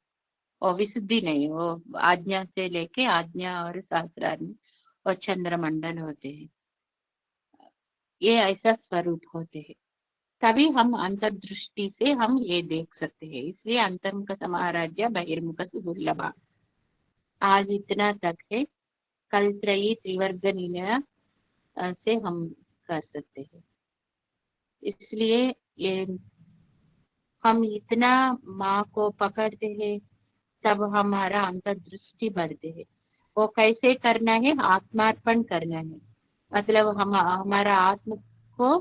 और विशुद्धि नहीं, वो आज्ञा से लेके आज्ञा और शास्त्रार्थ और चंद्रमंडल होते हैं, ये ऐसा स्वरूप होते हैं। तभी हम अंतर्दृष्टि से हम ये देख सकते हैं। इसलिए अंतर्मुख समाराध्य बहिर्मुख दुर्लभ। आज इतना तक है, कल त्रयी त्रिवर्ग निर्णय से हम कर सकते हैं। इसलिए ये हम इतना माँ को पकड़ते हैं, तब हमारा अंतर्दृष्टि बढ़ते है। वो कैसे करना है? आत्मार्पण करना है। मतलब हम हमारा आत्म को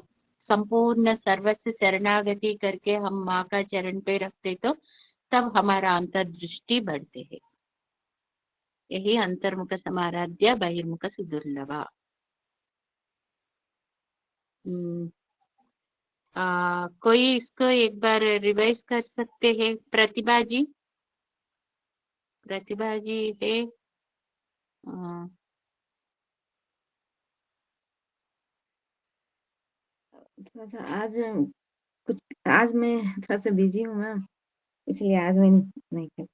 संपूर्ण सर्वस्व शरणागति करके हम माँ का चरण पे रखते, तो तब हमारा अंतर्दृष्टि बढ़ते है। यही अंतर्मुख समाराध्य बहिर्मुख सुदुर्लभ। कोई इसको एक बार रिवाइज कर सकते हैं? प्रतिभा जी, प्रतिभा जी है? थोड़ा सा आज मैं थोड़ा सा बिजी हूँ मैम, इसलिए आज मैं नहीं कर।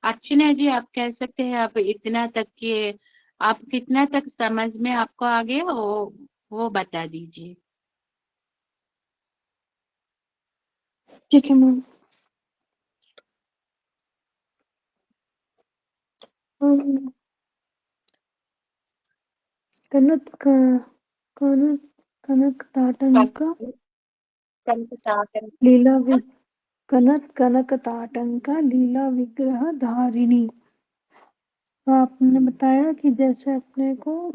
अर्चना जी, आप कह सकते हैं, आप इतना तक के आप कितना तक समझ में आपको आ गया, वो बता दीजिए। ठीक है मैम। कनक ताटंक लीला कनक ताटंक लीला विग्रह धारिणी। आपने बताया कि जैसे अपने को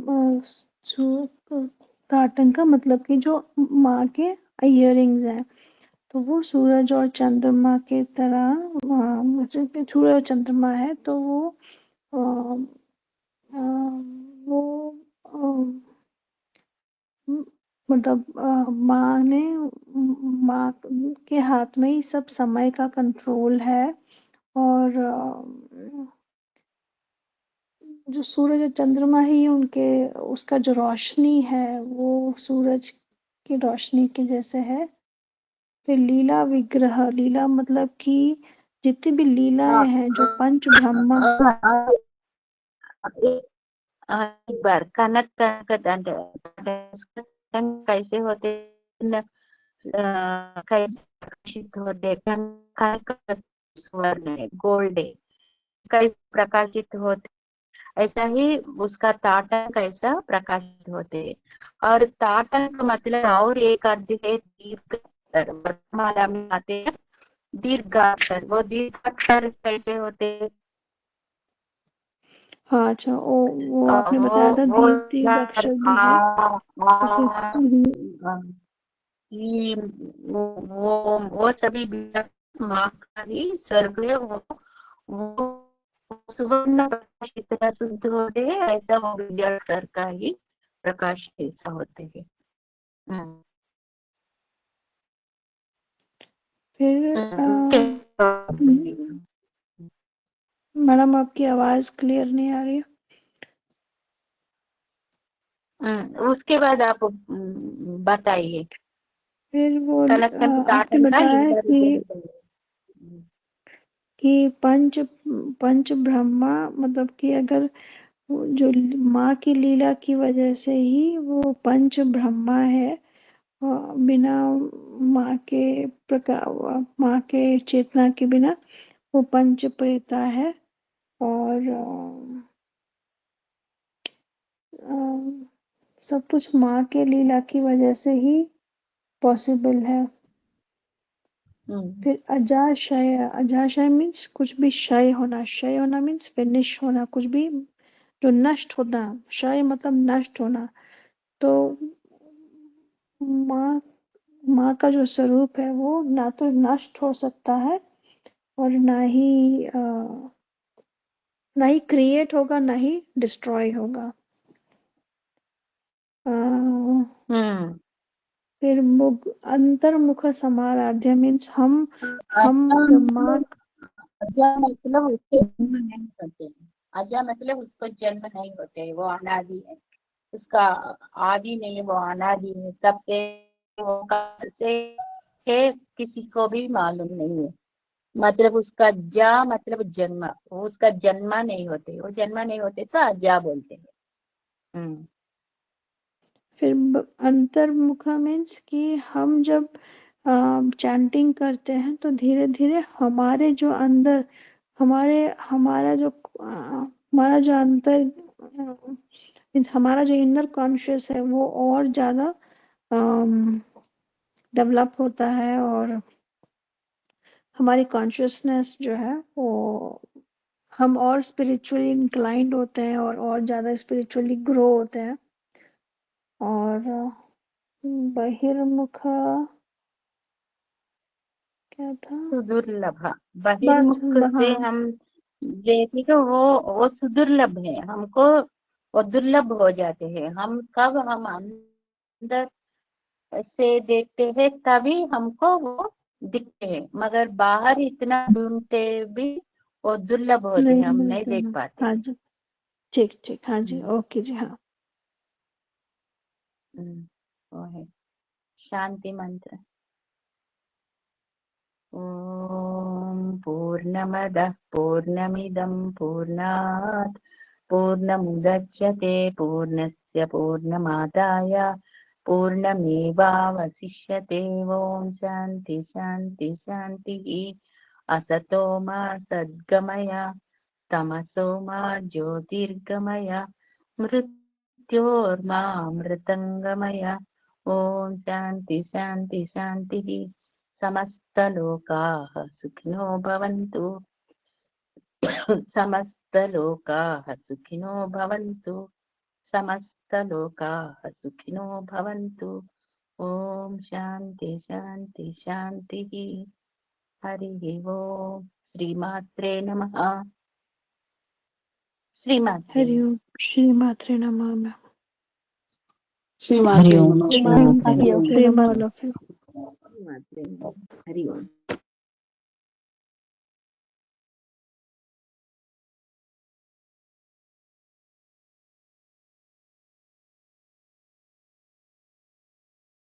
ताटंक मतलब कि जो माँ के इयरिंग्स हैं, तो वो सूरज और चंद्रमा के तरह, सूरज और चंद्रमा है, तो वो मतलब माँ के हाथ में ही सब समय का कंट्रोल है। और जो सूरज और चंद्रमा ही उनके, उसका जो रोशनी है वो सूरज की रोशनी के जैसे है। फिर लीला विग्रह, लीला मतलब कि जितनी भी लीलाएं हैं जो पंच ब्रह्मा। एक बार कनक कैसे होते, कैसे प्रकाशित होते, स्वर्ण है, गोल्ड है, कैसे प्रकाशित होते, ऐसा ही उसका ताटंक कैसा प्रकाशित होते हैं। और ताटंक मतलब और एक अर्थ है दीर्घ, वर्णमाला में आते हैं दीर्घाक्षर। वो दीर्घाक्षर कैसे होते हैं? हाँ अच्छा, वो आपने बताया था दीर्घ अक्षर भी है जैसे वो सभी माँ का ही स्वर्ग है। वो सुवर्ण प्रकाश इतना शुद्ध होते हैं, ऐसा वो विद्याक्षर का ही प्रकाश ऐसा होते हैं। फिर मैडम आपकी आवाज क्लियर नहीं आ रही है। उसके बाद आप बताइए। फिर वो आपने बताया कि पंच ब्रह्मा, मतलब कि अगर जो माँ की लीला की वजह से ही वो पंच ब्रह्मा है, बिना माँ के चेतना के बिना वो पंच प्रेता है। और सब कुछ माँ के लीला की वजह से ही पॉसिबल है। फिर अजाशय मीन्स कुछ भी क्षय होना मीन्स फिनिश होना, कुछ भी जो नष्ट होना। क्षय मतलब नष्ट होना। तो माँ का जो स्वरूप है वो ना तो नष्ट हो सकता है और ना ही क्रिएट होगा, ना ही डिस्ट्रॉय होगा। फिर अंतर्मुख समाराध्य मीन्स हम माँ। अजा मतलब उसको जन्म नहीं होते हैं। अजा मतलब उसको जन्म नहीं होते हैं, वो अनादि है, उसका आदि नहीं है, वो अनादि है, सबसे वो कैसे है किसी को भी मालूम नहीं है। मतलब उसका जा मतलब जन्म, उसका जन्मा नहीं होते, वो जन्मा नहीं होते तो अजा बोलते हैं। फिर अंतर्मुखा मीन्स कि हम जब चैंटिंग करते हैं तो धीरे धीरे हमारे जो अंदर हमारा जो अंतर मीन्स हमारा जो इनर कॉन्शियस है वो और ज्यादा डेवलप होता है और हमारी कॉन्शियसनेस जो है वो हम और स्पिरिचुअली इंक्लाइंड होते हैं और ज्यादा स्पिरिचुअली ग्रो होते हैं। और बहिर्मुखा क्या था? सुदुर्लभ, बस बहिर्मुख से हाँ हम देखे तो वो सुदुर्लभ है, हमको वो दुर्लभ हो जाते हैं। हम कब हम अंदर से देखते हैं तभी हमको वो दिखते हैं, मगर बाहर इतना ढूंढते भी वो दुर्लभ होते नहीं हैं, हम नहीं मिलते देख हैं। पाते। हाँ जी, ठीक ठीक, हाँ जी, हम्म, ओके जी, हाँ। वो है शांति मंत्र। ॐ पूर्णमदः पूर्णमिदं पूर्णात् पूर्णमुदच्यते पूर्णस्य पूर्णमादाय पूर्णमेवावशिष्यते। ॐ शान्ति शान्ति शान्तिः। असतो मा सद्गमय तमसो मा ज्योतिर्गमय मृत्योर्मामृतङ्गमय। ॐ शान्ति शान्ति शान्तिः। समस्तलोकाः सुखिनो भवन्तु। समस्तलोकाः सुखिनो भवन्तु। समस्तलोकाः सुखिनो भवन्तु। ॐ शान्ति शान्ति शान्तिः। हरिः ओम्। श्रीमात्रे नमः। श्रीमात्रे हरि नमः। ओम, श्री मात्रे नमः। हरि ओम। श्री मात्रे नमः, all of you। श्रीमात्रे नमः। हरि ओम्।